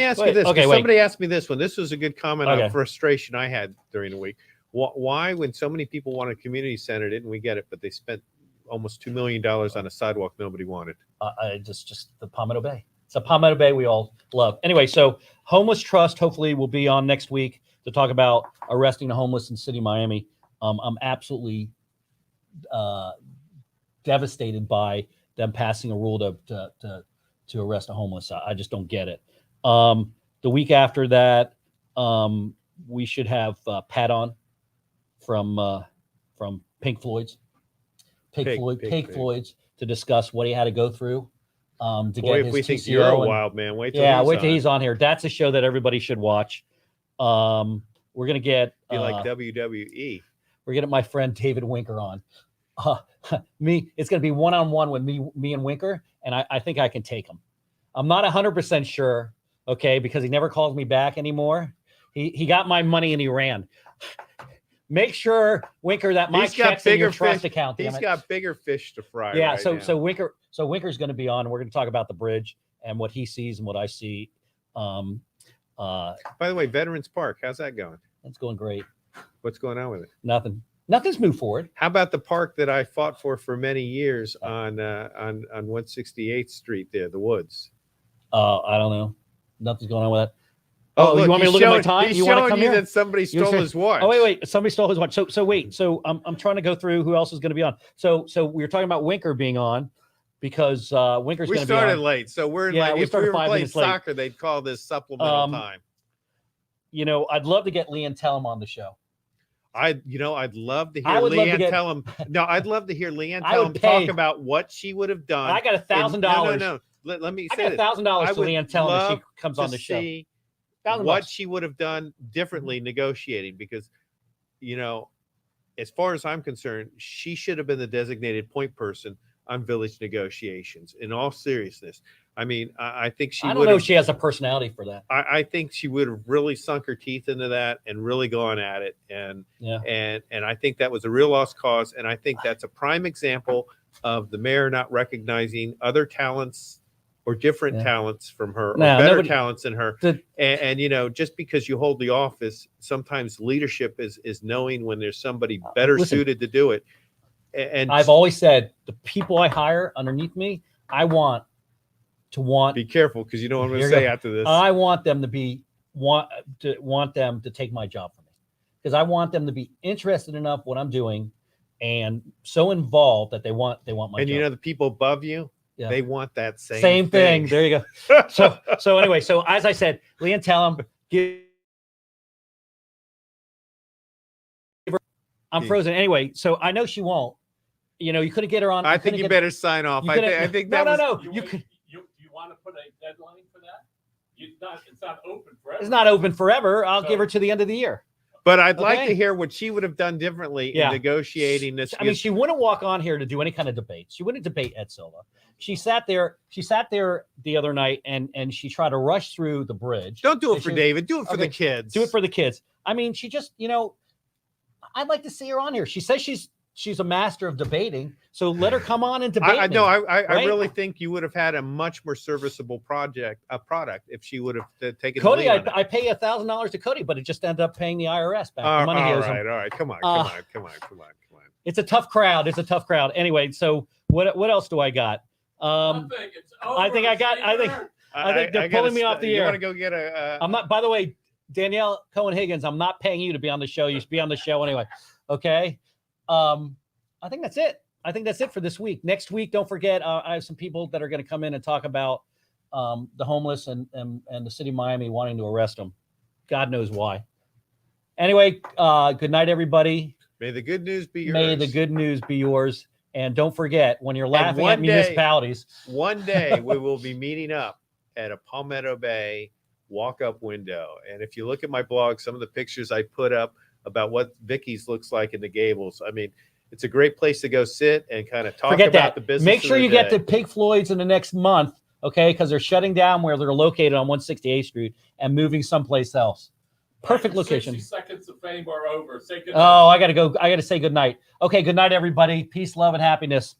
ask you this. Okay, somebody asked me this one. This was a good comment Okay. on frustration I had during the week. Why, when so many people wanted a community center, didn't we get it? But they spent almost $2 million on a sidewalk nobody wanted. Just the Palmetto Bay. It's a Palmetto Bay we all love. Anyway, so Homeless Trust hopefully will be on next week to talk about arresting the homeless in the city of Miami. I'm absolutely devastated by them passing a rule to arrest the homeless. I just don't get it. The week after that, we should have Pat on from Pink Floyd's. Pink Floyd's to discuss what he had to go through to Boy, get his if we think TCO. you're a wild man, wait till he's on here. That's a show that everybody should watch. We're gonna get like WWE. We're getting my friend David Winker on. It's gonna be one-on-one with me and Winker, and I think I can take him. I'm not 100% sure, okay, because he never calls me back anymore. He got my money and he ran. Make sure, Winker, that my check's in your trust account. He's got bigger fish to fry. Yeah, right so Winker's going to be on. We're going to talk about the bridge and what he sees and what I see. By the way, Veterans Park, how's that going? That's going great. What's going on with it? Nothing. Nothing's moved forward. How about the park that I fought for many years on 168th Street there, the Woods? I don't know. Nothing's going on with that. Oh, you look, want me to he's look at my showing- time? He's You want to showing come you here? that somebody You stole say- his watch. Oh, wait. Somebody stole his watch. So wait. So I'm trying to go through who else is going to be on. So we were talking about Winker being on because Winker's We going to be started on. late, so we're Yeah, like, we if we started were 5 playing minutes late. soccer, they'd call this supplemental time. I'd love to get Leanne Tellem on the show. I'd love to hear I would love to Leanne get- tell him. No, I'd love to hear Leanne I tell would him talk pay- about what she would have done. I got $1,000. No. Let me I say got this. $1,000 I to would Leanne Tellem if she love comes to on the show. see $1,000 what bucks. she would have done differently negotiating, because, as far as I'm concerned, she should have been the designated point person on village negotiations. In all seriousness, I mean, I think she I don't would know have. if she has a personality for that. I think she would have really sunk her teeth into that and really gone at it. And Yeah. and I think that was a real lost cause. And I think that's a prime example of the mayor not recognizing other talents or different Yeah. talents from her, or No, better nobody- talents than her. The- And just because you hold the office, sometimes leadership is knowing when there's somebody better listen. suited to do it. And I've always said the people I hire underneath me, I want be careful, because you know what I'm going Here to you say go. after this. I want them to want them to take my job from me, because I want them to be interested enough what I'm doing and so involved that they want my And job. the people above you, Yeah. they want that Same thing. There you go. So anyway, so as I said, Leanne Tellem, I'm frozen anyway. So I know she won't. You couldn't get her on. I think you better sign off. I think that was. No. You want to put a deadline for that? It's not open forever. It's not open forever. I'll So- give her to the end of the year. But I'd like Okay. to hear what she would have done differently Yeah. in negotiating this. I mean, she wouldn't walk on here to do any kind of debate. She wouldn't debate Ed Silva. She sat there the other night and she tried to rush through the bridge. Don't do it And for she- David. Do it for Okay, the kids. Do it for the kids. I mean, she just, I'd like to see her on here. She says she's a master of debating. So let her come on and debate. I me, know. I right? really think you would have had a much more serviceable product if she would have taken. Cody, the lead on it. I pay $1,000 to Cody, but it just ended up paying the IRS back. The money he all owes him. right. Come on. It's a tough crowd. Anyway, so what else do I got? I think they're pulling me off the You air. want to go get a? I'm not, by the way, Danielle Cohen-Higgins, I'm not paying you to be on the show. You should be on the show anyway. Okay. I think that's it. I think that's it for this week. Next week, don't forget, I have some people that are going to come in and talk about the homeless and the city of Miami wanting to arrest them. God knows why. Anyway, good night, everybody. May the good news be yours. May the good news be yours. And don't forget, when you're laughing one at municipalities, One day we will be meeting up at a Palmetto Bay walk-up window. And if you look at my blog, some of the pictures I put up about what Vicky's looks like in the Gables, I mean, it's a great place to go sit and kind of talk forget about that. the business. Make sure of the you get day. to Pig Floyd's in the next month, okay? Because they're shutting down where they're located on 168th Street and moving someplace else. Perfect location. 60 seconds of fame are over. Say good Oh, I got to go. I got to say good night. Okay, good night, everybody. Peace, love, and happiness.